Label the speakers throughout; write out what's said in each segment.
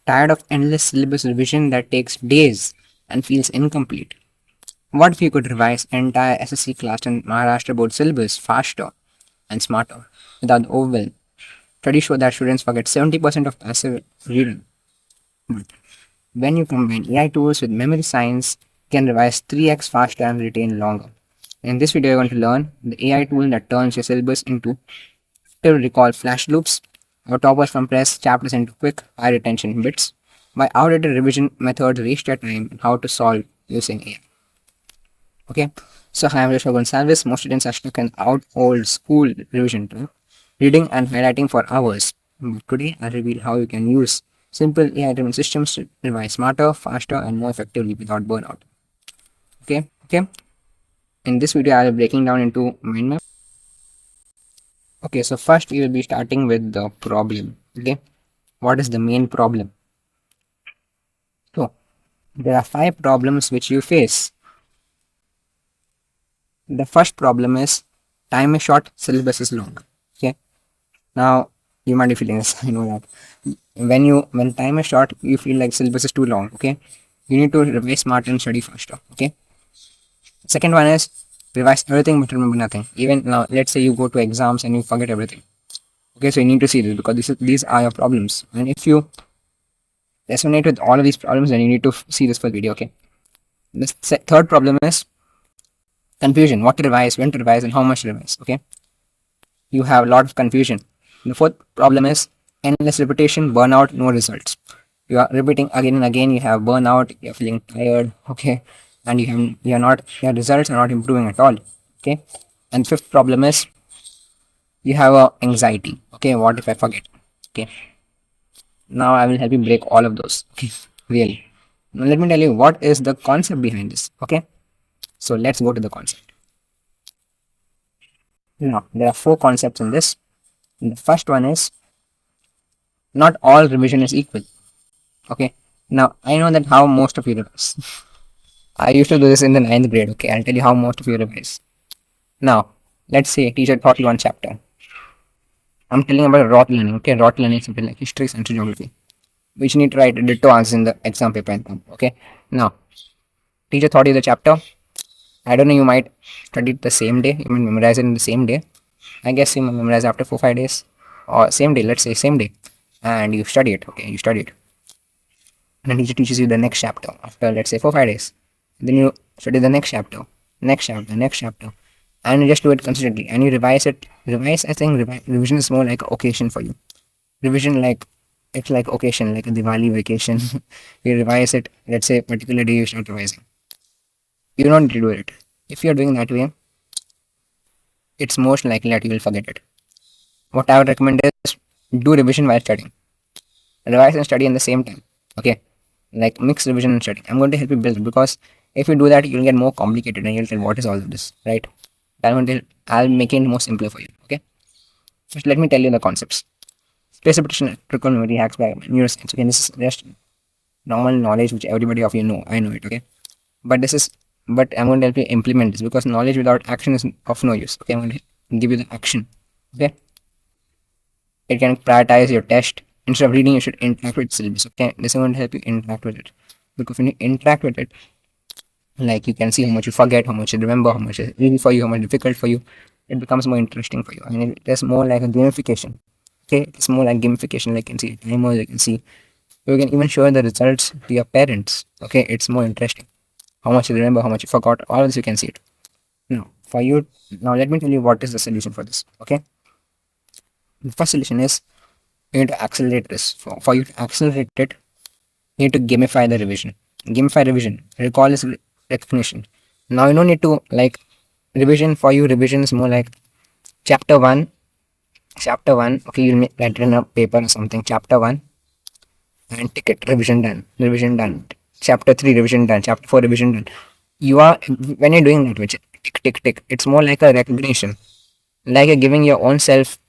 Speaker 1: Tired of endless syllabus revision that takes days and feels incomplete? What if you could revise entire SSC class and Maharashtra board syllabus faster and smarter without the overwhelm? Studies show that students forget 70% of passive reading. But when you combine AI tools with memory science, you can revise 3x faster and retain longer. In this video, you're going to learn the AI tool that turns your syllabus into to recall flash loops, how toppers compress chapters into quick, high retention bits, why outdated revision methods waste your time, and how to solve using AI. Okay, so hi, I'm Joshua Gonsalves. Most students are stuck in old school revision tool, reading and highlighting for hours. But today, I'll reveal how you can use simple AI-driven systems to revise smarter, faster, and more effectively without burnout. Okay. In this video, I'll be breaking down into mind map. Okay, so first we will be starting with the problem. Okay, what is the main problem? So there are 5 problems which you face. The first problem is time is short, syllabus is long. Okay, now you might be feeling this. I know that when time is short, you feel like syllabus is too long. Okay, you need to revise smarter and study faster. Okay, second one is revise everything but remember nothing. Even now, let's say you go to exams and you forget everything. Okay, so you need to see this because these are your problems, and if you resonate with all of these problems, then you need to see this full video. Okay, the third problem is confusion: what to revise, when to revise, and how much to revise. Okay, you have a lot of confusion. The fourth problem is endless repetition, burnout, no results. You are repeating again and again. You have burnout. You are feeling tired. Okay, and your results are not improving at all. Okay, and fifth problem is you have a anxiety. Okay, what if I forget? Okay, now I will help you break all of those. Okay, really. Now let me tell you what is the concept behind this. Okay, so let's go to the concept. Now there are 4 concepts in this. The first one is not all revision is equal. Okay, now I know that how most of you revise. I used to do this in the 9th grade. Okay, I'll tell you how most of you revise. Now let's say teacher taught you one chapter. I'm telling about rote learning. Okay, rote learning is something like history, science, and geography, which you need to write ditto answers in the exam paper. Okay, now teacher taught you the chapter. I don't know, you might study it the same day, you might memorize it in the same day. I guess you might memorize after 4-5 days, or same day, let's say same day, and you study it. Okay, you study it, and then teacher teaches you the next chapter after, let's say, 4-5 days. Then you study the next chapter, and you just do it consistently, and you revise it. I think revision is more like occasion for you. Revision, like, it's like occasion, like a Diwali vacation. You revise it, let's say particular day you start revising. You don't need to do it. If you're doing that way, it's most likely that you will forget it. What I would recommend is do revision while studying. Revise and study in the same time. Okay, like mix revision and study. I'm going to help you build it, because if you do that, you'll get more complicated and you'll tell what is all of this, right? I'll make it more simpler for you. Okay, first let me tell you the concepts. Space repetition, critical memory, hacks by neuroscience. Okay, this is just normal knowledge which everybody of you know. I know it. Okay, but I'm going to help you implement this, because knowledge without action is of no use. Okay, I'm going to give you the action. Okay, it can prioritize your test. Instead of reading, you should interact with syllabus. Okay, this is going to help you interact with it, because when you interact with it, like, you can see how much you forget, how much you remember, how much is easy for you, how much difficult for you. It becomes more interesting for you, and it is more like a gamification. Okay, it's more like gamification. Like, you can see timers, you can see, you can even show the results to your parents. Okay, it's more interesting. How much you remember, how much you forgot, all of this you can see it. Now let me tell you what is the solution for this. Okay, the first solution is you need to accelerate this. For you to accelerate it, you need to gamify the revision. Gamify revision. Recall is recognition. Now you don't need to, like, revision. For you, revision is more like chapter 1. Okay, you'll write it in a paper or something. Chapter 1 and ticket, revision done. Chapter 3, revision done. Chapter 4, revision done. When you're doing that, which tick, it's more like a recognition, like you're giving your own self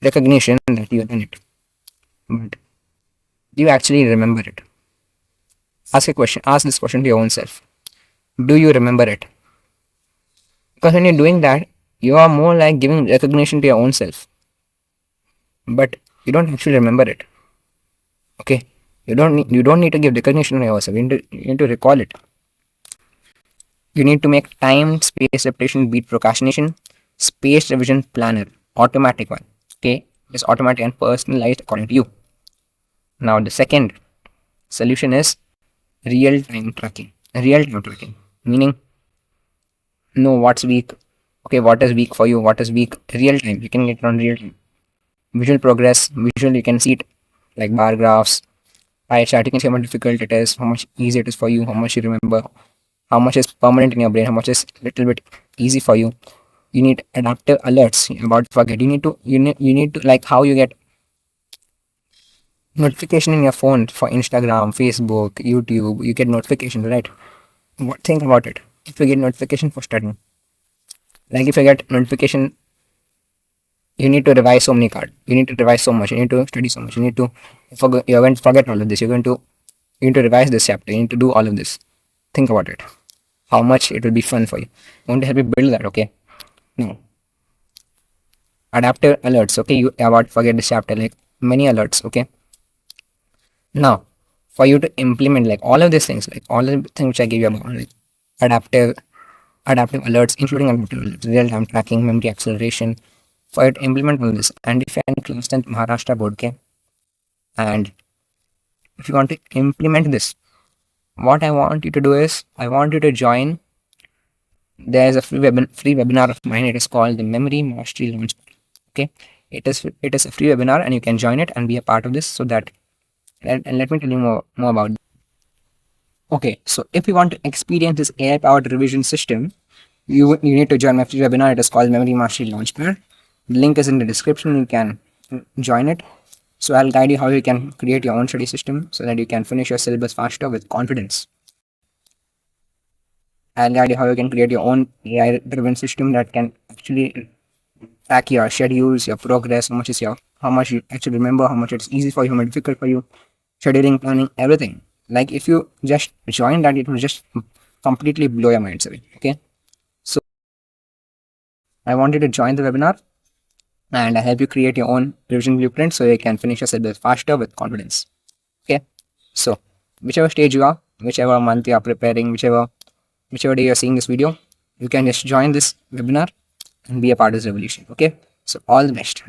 Speaker 1: recognition that you've done it. But do you actually remember it? Ask this question to your own self. Do you remember it? Because when you're doing that, you are more like giving recognition to your own self, but you don't actually remember it. Okay, You don't need to give recognition to yourself. You need to recall it. You need to make time space repetition beat procrastination. Spaced revision planner, automatic one. Okay, it's automatic and personalized according to you. Now the second solution is real time tracking. Real time tracking meaning know what's weak. Okay, what is weak for you? What is weak? Real time. You can get it on real time. Visual progress. Visual. You can see it like bar graphs, pie chart. You can see how much difficult it is, how much easy it is for you, how much you remember, how much is permanent in your brain, how much is little bit easy for you. You need adaptive alerts about forget. You need to like how you get notification in your phone for Instagram, Facebook, YouTube. You get notifications, right? What think about it? If you get notification for studying, like if you get notification, you need to revise so many cards. You need to revise so much. You need to study so much. You need to forget. You're going to forget all of this. You need to revise this chapter. You need to do all of this. Think about it. How much it will be fun for you. I want to help you build that. Okay. Now, adaptive alerts. Okay, you about to forget this chapter. Like many alerts. Okay. Now, for you to implement like all of these things, like all of the things which I gave you about, like adaptive adaptive alerts, including adaptive alerts, real-time tracking, memory acceleration, for you to implement all this. And if you're in class 10th Maharashtra board, okay, and if you want to implement this, what I want you to do is I want you to join. There's a free webinar of mine. It is called the Memory Mastery Launch. Okay, it is a free webinar, and you can join it and be a part of this. So that and let me tell you more about it. Okay, so if you want to experience this AI-powered revision system, you need to join my free webinar. It is called Memory Mastery Launchpad. The link is in the description. You can join it. So I'll guide you how you can create your own study system so that you can finish your syllabus faster with confidence. I'll guide you how you can create your own AI-driven system that can actually track your schedules, your progress, how much you actually remember, how much it's easy for you, how much difficult for you, scheduling, planning, everything. Like if you just join that, it will just completely blow your minds away. Okay. So I want you to join the webinar and I help you create your own revision blueprint so you can finish your syllabus faster with confidence. Okay. So whichever stage you are, whichever month you are preparing, whichever day you're seeing this video, you can just join this webinar and be a part of this revolution. Okay. So all the best.